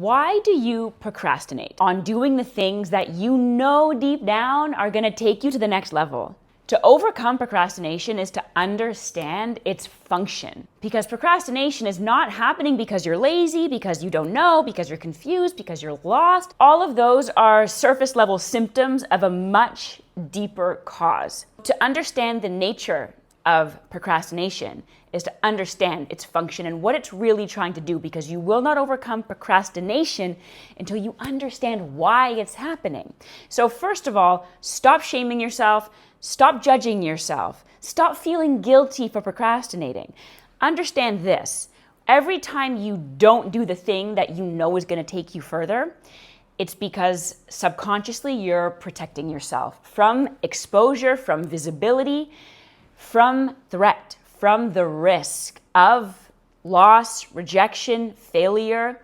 Why do you procrastinate on doing the things that you know deep down are going to take you to the next level? To overcome procrastination is to understand its function. Because procrastination is not happening because you're lazy, because you don't know, because you're confused, because you're lost. All of those are surface level symptoms of a much deeper cause. To understand the nature of procrastination is to understand its function and what it's really trying to do, because you will not overcome procrastination until you understand why it's happening. So first of all, stop shaming yourself, stop judging yourself, stop feeling guilty for procrastinating. Understand this: every time you don't do the thing that you know is going to take you further, it's because subconsciously you're protecting yourself from exposure, from visibility, from threat, from the risk of loss, rejection, failure.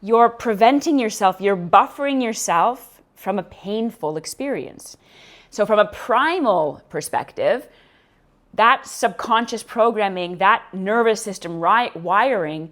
You're preventing yourself, you're buffering yourself from a painful experience. So from a primal perspective, that subconscious programming, that nervous system wiring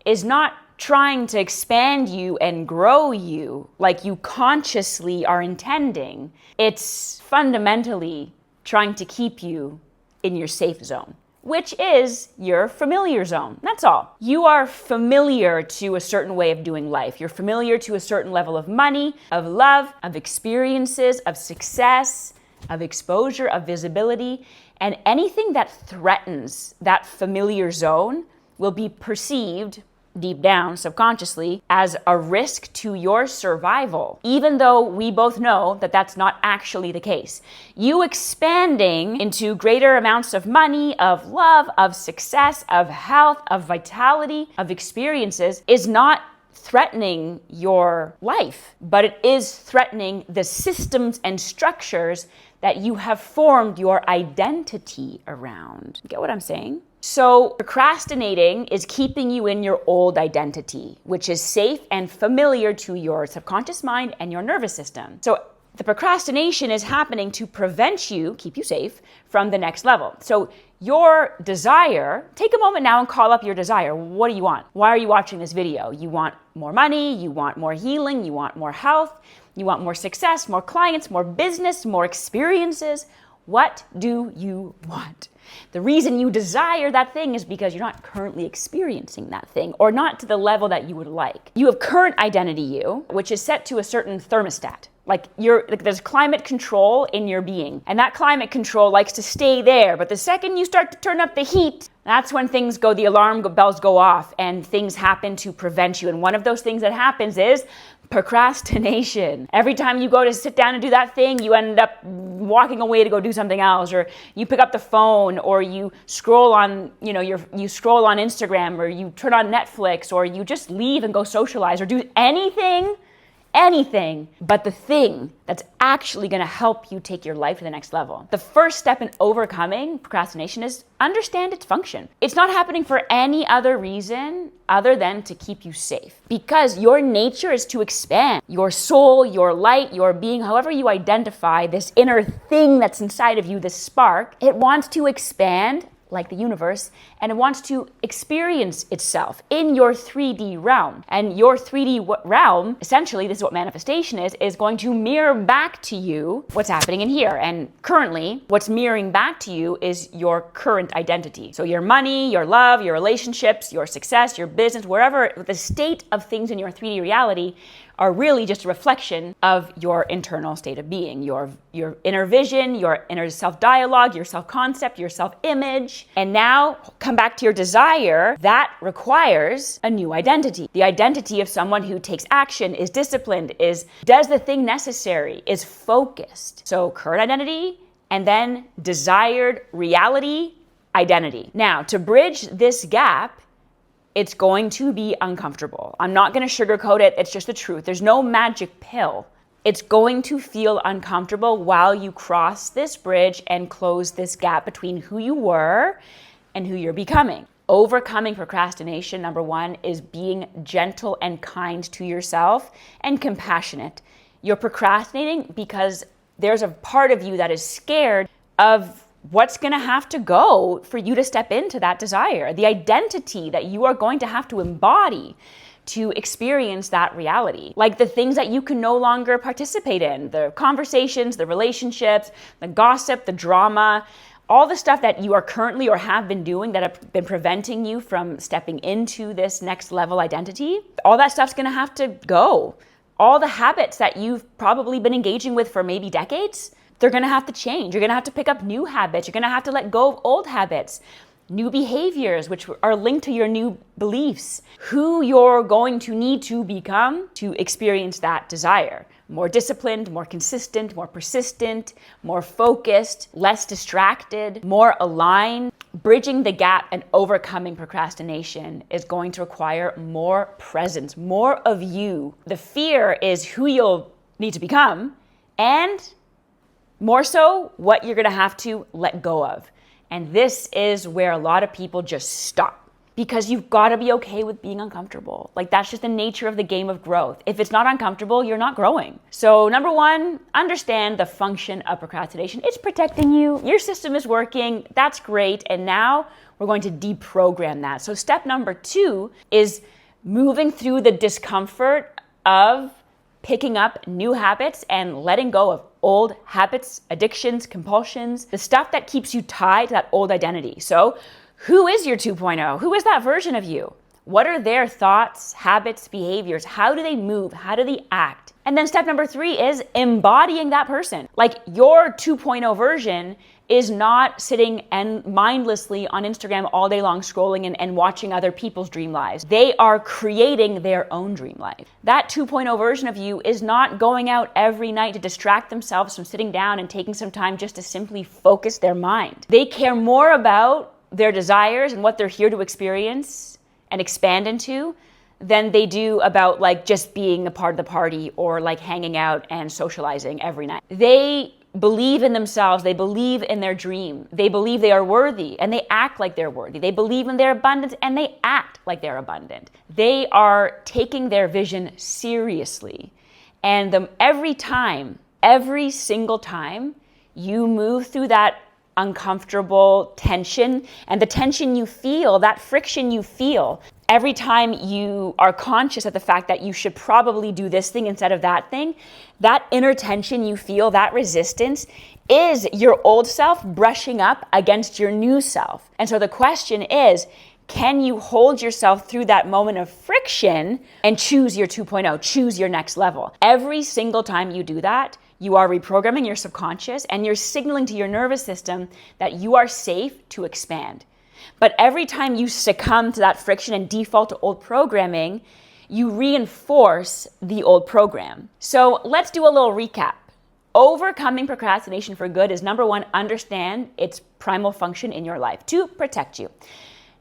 is not trying to expand you and grow you like you consciously are intending. It's fundamentally trying to keep you in your safe zone, which is your familiar zone. That's all. You are familiar to a certain way of doing life. You're familiar to a certain level of money, of love, of experiences, of success, of exposure, of visibility. And anything that threatens that familiar zone will be perceived deep down, subconsciously, as a risk to your survival, even though we both know that that's not actually the case. You expanding into greater amounts of money, of love, of success, of health, of vitality, of experiences is not threatening your life, but it is threatening the systems and structures that you have formed your identity around. Get what I'm saying? So procrastinating is keeping you in your old identity, which is safe and familiar to your subconscious mind and your nervous system. So the procrastination is happening to prevent you, keep you safe, from the next level. So your desire, take a moment now and call up your desire. What do you want? Why are you watching this video? You want more money, you want more healing, you want more health, you want more success, more clients, more business, more experiences. What do you want? The reason you desire that thing is because you're not currently experiencing that thing, or not to the level that you would like. You have current identity you, which is set to a certain thermostat. There's climate control in your being, and that climate control likes to stay there. But the second you start to turn up the heat, that's when the alarm bells go off and things happen to prevent you. And one of those things that happens is procrastination. Every time you go to sit down and do that thing, you end up walking away to go do something else, or you pick up the phone, or you scroll on, you scroll on Instagram, or you turn on Netflix, or you just leave and go socialize, or do anything but the thing that's actually going to help you take your life to the next level. The first step in overcoming procrastination is understand its function. It's not happening for any other reason other than to keep you safe, because your nature is to expand. Your soul, your light, your being, however you identify this inner thing that's inside of you, this spark, it wants to expand like the universe, and it wants to experience itself in your 3D realm. And your 3D realm, essentially, this is what manifestation is going to mirror back to you what's happening in here. And currently, what's mirroring back to you is your current identity. So your money, your love, your relationships, your success, your business, wherever, the state of things in your 3D reality are really just a reflection of your internal state of being, your inner vision, your inner self-dialogue, your self-concept, your self-image. And now come back to your desire. That requires a new identity. The identity of someone who takes action, is disciplined, does the thing necessary, is focused. So current identity, and then desired reality, identity. Now, to bridge this gap, it's going to be uncomfortable. I'm not going to sugarcoat it. It's just the truth. There's no magic pill. It's going to feel uncomfortable while you cross this bridge and close this gap between who you were and who you're becoming. Overcoming procrastination, number one, is being gentle and kind to yourself and compassionate. You're procrastinating because there's a part of you that is scared of what's going to have to go for you to step into that desire, the identity that you are going to have to embody to experience that reality. Like the things that you can no longer participate in, the conversations, the relationships, the gossip, the drama, all the stuff that you are currently or have been doing that have been preventing you from stepping into this next level identity, all that stuff's gonna have to go. All the habits that you've probably been engaging with for maybe decades, they're gonna have to change. You're gonna have to pick up new habits. You're gonna have to let go of old habits, new behaviors, which are linked to your new beliefs, who you're going to need to become to experience that desire. More disciplined, more consistent, more persistent, more focused, less distracted, more aligned. Bridging the gap and overcoming procrastination is going to require more presence, more of you. The fear is who you'll need to become, and more so, what you're gonna have to let go of. And this is where a lot of people just stop. Because you've got to be okay with being uncomfortable. Like that's just the nature of the game of growth. If it's not uncomfortable, you're not growing. So number one, understand the function of procrastination. It's protecting you. Your system is working. That's great. And now we're going to deprogram that. So step number two is moving through the discomfort of picking up new habits and letting go of old habits, addictions, compulsions, the stuff that keeps you tied to that old identity. So who is your 2.0? Who is that version of you? What are their thoughts, habits, behaviors? How do they move? How do they act? And then step number three is embodying that person. Like your 2.0 version is not sitting and mindlessly on Instagram all day long scrolling and watching other people's dream lives. They are creating their own dream life. That 2.0 version of you is not going out every night to distract themselves from sitting down and taking some time just to simply focus their mind. They care more about their desires and what they're here to experience and expand into than they do about like just being a part of the party or like hanging out and socializing every night. They believe in themselves. They believe in their dream. They believe they are worthy and they act like they're worthy. They believe in their abundance and they act like they're abundant. They are taking their vision seriously. And every single time you move through that uncomfortable tension, and the tension you feel, that friction you feel, every time you are conscious of the fact that you should probably do this thing instead of that thing, that inner tension you feel, that resistance, is your old self brushing up against your new self. And so the question is, can you hold yourself through that moment of friction and choose your 2.0, choose your next level? Every single time you do that, you are reprogramming your subconscious and you're signaling to your nervous system that you are safe to expand. But every time you succumb to that friction and default to old programming, you reinforce the old program. So let's do a little recap. Overcoming procrastination for good is number one, understand its primal function in your life to protect you.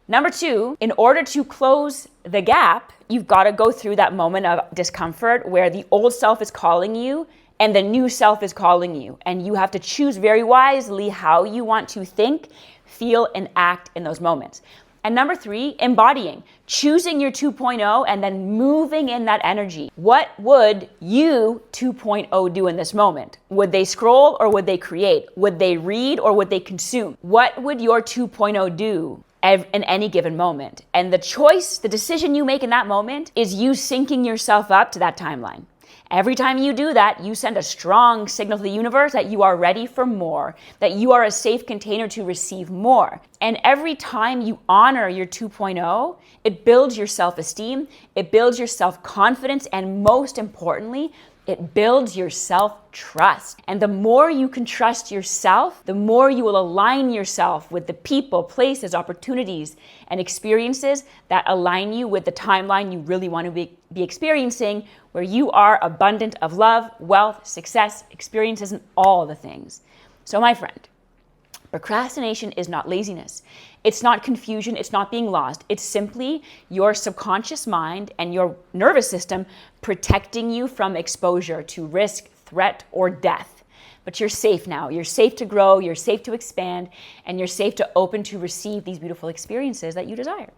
Number two, in order to close the gap, you've got to go through that moment of discomfort where the old self is calling you and the new self is calling you. And you have to choose very wisely how you want to think, feel, and act in those moments. And number three, embodying, choosing your 2.0 and then moving in that energy. What would you 2.0 do in this moment? Would they scroll or would they create? Would they read or would they consume? What would your 2.0 do in any given moment? And the choice, the decision you make in that moment is you syncing yourself up to that timeline. Every time you do that, you send a strong signal to the universe that you are ready for more, that you are a safe container to receive more. And every time you honor your 2.0, it builds your self-esteem, it builds your self-confidence, and most importantly, it builds your self-trust. And the more you can trust yourself, the more you will align yourself with the people, places, opportunities, and experiences that align you with the timeline you really want to be experiencing, where you are abundant of love, wealth, success, experiences, and all the things. So my friend, procrastination is not laziness. It's not confusion. It's not being lost. It's simply your subconscious mind and your nervous system protecting you from exposure to risk, threat, or death. But you're safe now. You're safe to grow. You're safe to expand. And you're safe to open to receive these beautiful experiences that you desire.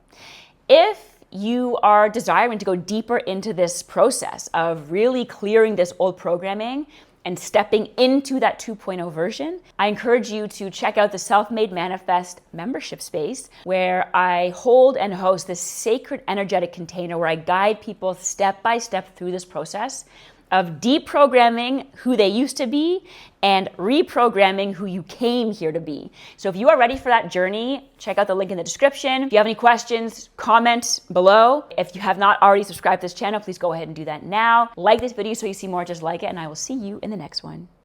If you are desiring to go deeper into this process of really clearing this old programming and stepping into that 2.0 version, I encourage you to check out the Self-Made Manifest membership space, where I hold and host this sacred energetic container where I guide people step by step through this process of deprogramming who they used to be and reprogramming who you came here to be. So if you are ready for that journey, check out the link in the description. If you have any questions, comment below. If you have not already subscribed to this channel, please go ahead and do that now. Like this video so you see more just like it, and I will see you in the next one.